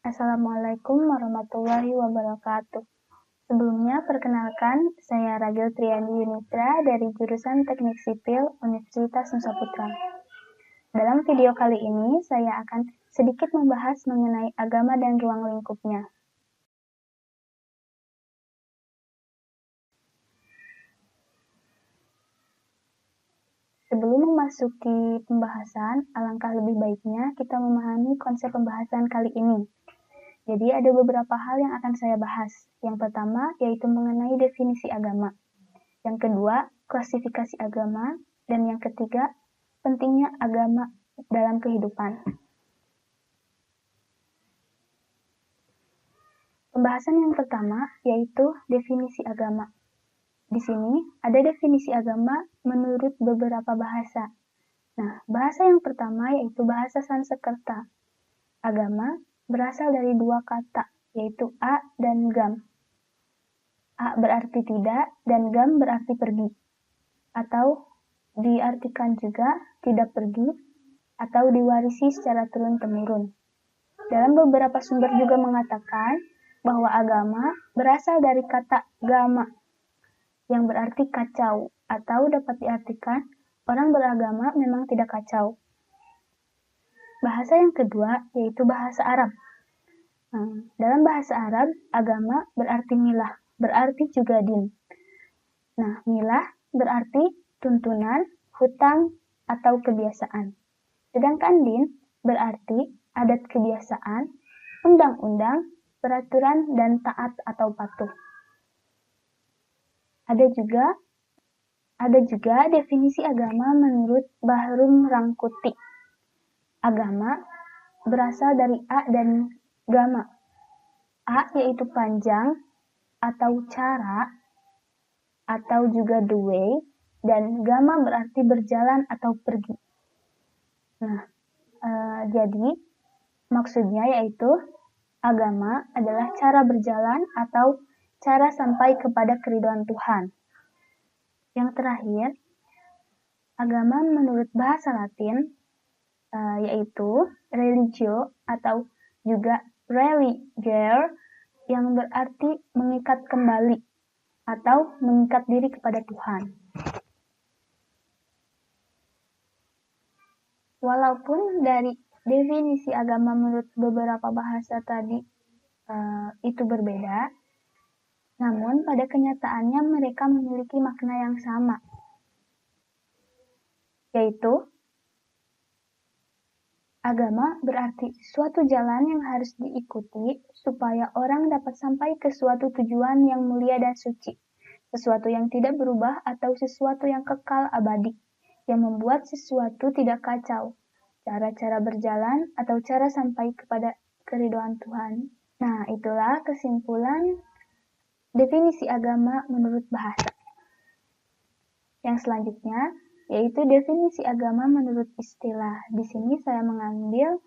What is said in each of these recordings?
Assalamualaikum warahmatullahi wabarakatuh. Sebelumnya, perkenalkan, saya Ragil Triandi Yunitra dari jurusan Teknik Sipil Universitas Nusa Putra. Dalam video kali ini, saya akan sedikit membahas mengenai agama dan ruang lingkupnya. Sebelum memasuki pembahasan, alangkah lebih baiknya kita memahami konsep pembahasan kali ini. Jadi ada beberapa hal yang akan saya bahas. Yang pertama yaitu mengenai definisi agama. Yang kedua, klasifikasi agama. Dan yang ketiga, pentingnya agama dalam kehidupan. Pembahasan yang pertama yaitu definisi agama. Di sini ada definisi agama menurut beberapa bahasa. Nah, bahasa yang pertama yaitu bahasa Sanskerta. Agama berasal dari dua kata, yaitu a dan gam. A berarti tidak dan gam berarti pergi. Atau diartikan juga tidak pergi atau diwarisi secara turun-temurun. Dalam beberapa sumber juga mengatakan bahwa agama berasal dari kata gama yang berarti kacau atau dapat diartikan orang beragama memang tidak kacau. Bahasa yang kedua yaitu bahasa Arab. Dalam bahasa Arab, agama berarti milah, berarti juga din. Nah, milah berarti tuntunan, hutang, atau kebiasaan. Sedangkan din berarti adat kebiasaan, undang-undang, peraturan, dan taat atau patuh. Ada juga definisi agama menurut Bahrum Rangkuti. Agama berasal dari a dan gama. A yaitu panjang atau cara atau juga the way, dan gama berarti berjalan atau pergi. Nah, jadi maksudnya yaitu agama adalah cara berjalan atau cara sampai kepada keridhaan Tuhan. Yang terakhir, agama menurut bahasa Latin yaitu religio atau juga religare yang berarti mengikat kembali atau mengikat diri kepada Tuhan. Walaupun dari definisi agama menurut beberapa bahasa tadi itu berbeda, namun pada kenyataannya mereka memiliki makna yang sama, yaitu agama berarti suatu jalan yang harus diikuti supaya orang dapat sampai ke suatu tujuan yang mulia dan suci, sesuatu yang tidak berubah atau sesuatu yang kekal abadi, yang membuat sesuatu tidak kacau, cara-cara berjalan atau cara sampai kepada keridhaan Tuhan. Nah, itulah kesimpulan definisi agama menurut bahasa. Yang selanjutnya yaitu definisi agama menurut istilah. Di sini saya mengambil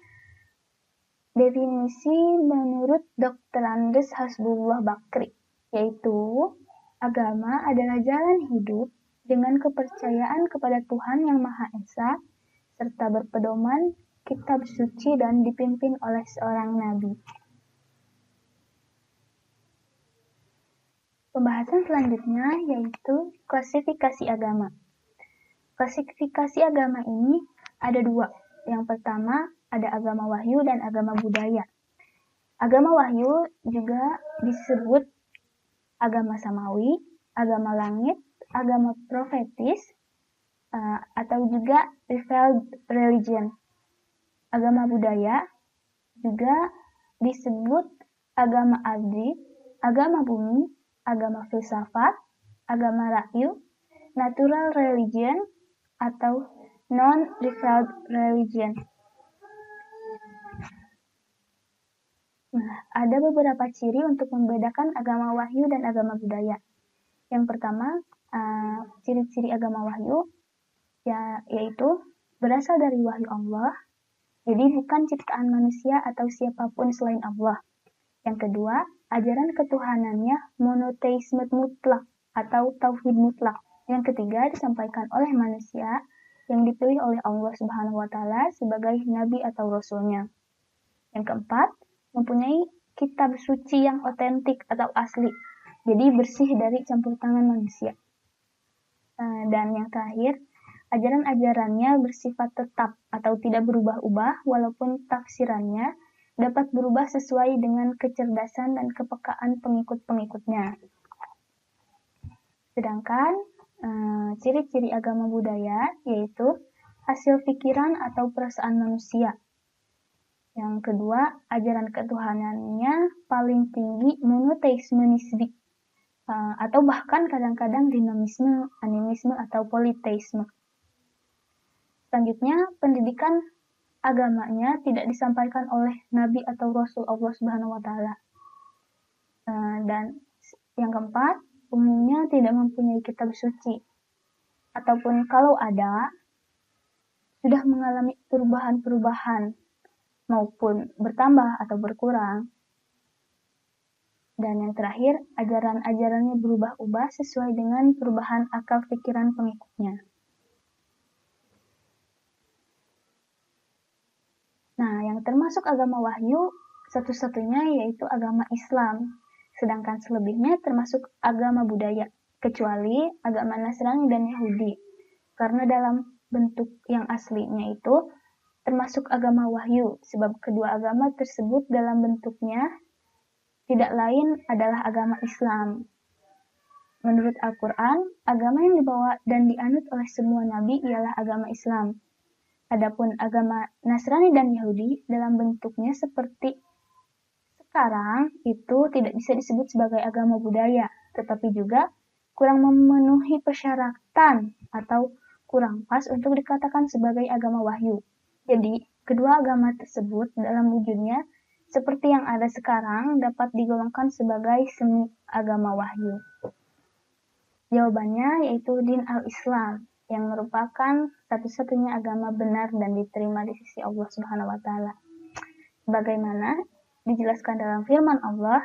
definisi menurut Dr. Andes Hasbullah Bakri, yaitu agama adalah jalan hidup dengan kepercayaan kepada Tuhan Yang Maha Esa, serta berpedoman kitab suci dan dipimpin oleh seorang nabi. Pembahasan selanjutnya yaitu klasifikasi agama. Klasifikasi agama ini ada dua. Yang pertama ada agama wahyu dan agama budaya. Agama wahyu juga disebut agama samawi, agama langit, agama profetis, atau juga revealed religion. Agama budaya juga disebut agama ardi, agama bumi, agama filsafat, agama rakyu, natural religion, atau non-revealed religion. Nah, ada beberapa ciri untuk membedakan agama wahyu dan agama budaya. Yang pertama, ciri-ciri agama wahyu yaitu berasal dari wahyu Allah, jadi bukan ciptaan manusia atau siapapun selain Allah. Yang kedua, ajaran ketuhanannya monoteisme mutlak atau tauhid mutlak. Yang ketiga, disampaikan oleh manusia yang dipilih oleh Allah Subhanahu wa Ta'ala sebagai nabi atau rasulnya. Yang keempat, mempunyai kitab suci yang otentik atau asli, jadi bersih dari campur tangan manusia. Dan yang terakhir, ajaran-ajarannya bersifat tetap atau tidak berubah-ubah walaupun tafsirannya dapat berubah sesuai dengan kecerdasan dan kepekaan pengikut-pengikutnya. Sedangkan ciri-ciri agama budaya yaitu hasil pikiran atau perasaan manusia. Yang kedua, ajaran ketuhanannya paling tinggi monoteisme nisbi, atau bahkan kadang-kadang dinamisme, animisme, atau politeisme. Selanjutnya, pendidikan agamanya tidak disampaikan oleh nabi atau rasul Allah Subhanahu wa taala. Dan yang keempat, umumnya tidak mempunyai kitab suci. Ataupun kalau ada, sudah mengalami perubahan-perubahan maupun bertambah atau berkurang. Dan yang terakhir, ajaran-ajarannya berubah-ubah sesuai dengan perubahan akal pikiran pengikutnya. Nah, yang termasuk agama wahyu satu-satunya yaitu agama Islam, sedangkan selebihnya termasuk agama budaya, kecuali agama Nasrani dan Yahudi. Karena dalam bentuk yang aslinya itu termasuk agama wahyu, sebab kedua agama tersebut dalam bentuknya tidak lain adalah agama Islam. Menurut Al-Quran, agama yang dibawa dan dianut oleh semua nabi ialah agama Islam. Adapun agama Nasrani dan Yahudi dalam bentuknya seperti sekarang itu tidak bisa disebut sebagai agama budaya, tetapi juga kurang memenuhi persyaratan atau kurang pas untuk dikatakan sebagai agama wahyu. Jadi, kedua agama tersebut dalam wujudnya seperti yang ada sekarang dapat digolongkan sebagai semi agama wahyu. Jawabannya yaitu din al-Islam, yang merupakan satu-satunya agama benar dan diterima di sisi Allah Subhanahu wa taala. Bagaimana dijelaskan dalam firman Allah,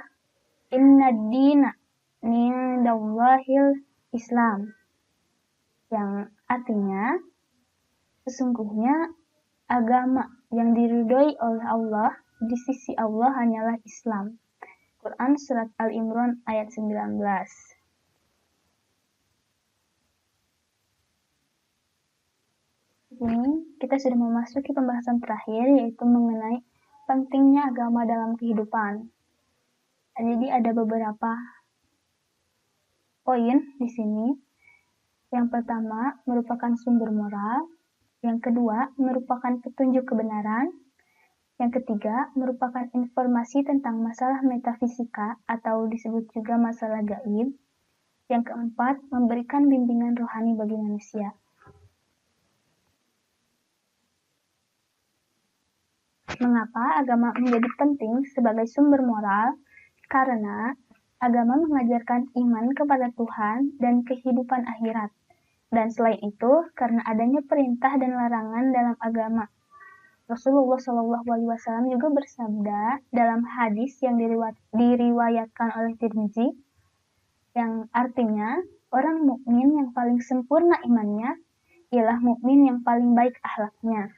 "Inna dina indallahil Islam." Yang artinya sesungguhnya agama yang diridhoi oleh Allah di sisi Allah hanyalah Islam. Quran surat Al-Imran ayat 19. Ini kita sudah memasuki pembahasan terakhir, yaitu mengenai pentingnya agama dalam kehidupan. Jadi ada beberapa poin di sini. Yang pertama merupakan sumber moral, yang kedua merupakan petunjuk kebenaran, yang ketiga merupakan informasi tentang masalah metafisika atau disebut juga masalah gaib, yang keempat memberikan bimbingan rohani bagi manusia. Mengapa agama menjadi penting sebagai sumber moral? Karena agama mengajarkan iman kepada Tuhan dan kehidupan akhirat. Dan selain itu, karena adanya perintah dan larangan dalam agama. Rasulullah SAW juga bersabda dalam hadis yang diriwayatkan oleh Tirmizi, yang artinya orang mukmin yang paling sempurna imannya ialah mukmin yang paling baik akhlaknya.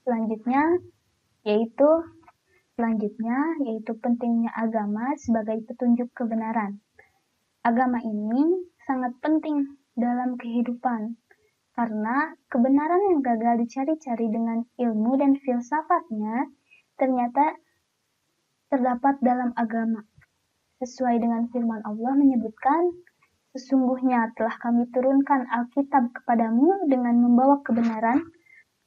Selanjutnya yaitu pentingnya agama sebagai petunjuk kebenaran. Agama ini sangat penting dalam kehidupan karena kebenaran yang gagal dicari-cari dengan ilmu dan filsafatnya ternyata terdapat dalam agama. Sesuai dengan firman Allah menyebutkan, "Sesungguhnya telah kami turunkan Alkitab kepadamu dengan membawa kebenaran,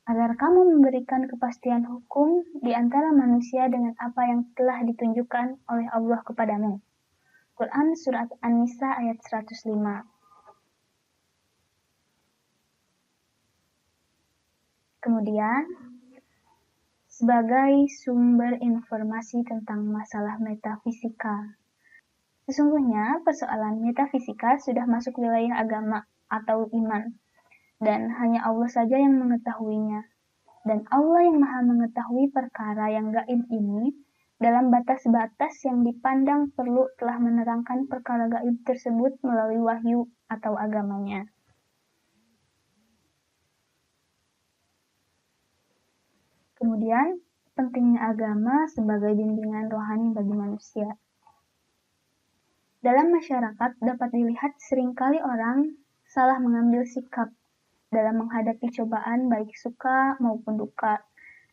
agar kamu memberikan kepastian hukum di antara manusia dengan apa yang telah ditunjukkan oleh Allah kepadamu." Quran Surat An-Nisa ayat 105. Kemudian, sebagai sumber informasi tentang masalah metafisika. Sesungguhnya persoalan metafisika sudah masuk wilayah agama atau iman. Dan hanya Allah saja yang mengetahuinya. Dan Allah yang maha mengetahui perkara yang gaib ini dalam batas-batas yang dipandang perlu telah menerangkan perkara gaib tersebut melalui wahyu atau agamanya. Kemudian, pentingnya agama sebagai bimbingan rohani bagi manusia. Dalam masyarakat dapat dilihat seringkali orang salah mengambil sikap dalam menghadapi cobaan baik suka maupun duka.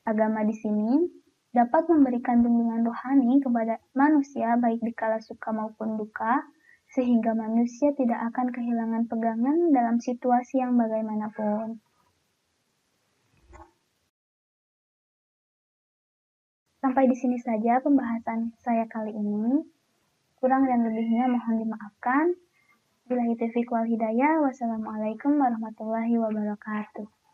Agama di sini dapat memberikan bimbingan rohani kepada manusia baik dikala suka maupun duka, sehingga manusia tidak akan kehilangan pegangan dalam situasi yang bagaimanapun. Sampai di sini saja pembahasan saya kali ini. Kurang dan lebihnya mohon dimaafkan. Billahi taufiq wal hidayah. Wassalamualaikum warahmatullahi wabarakatuh.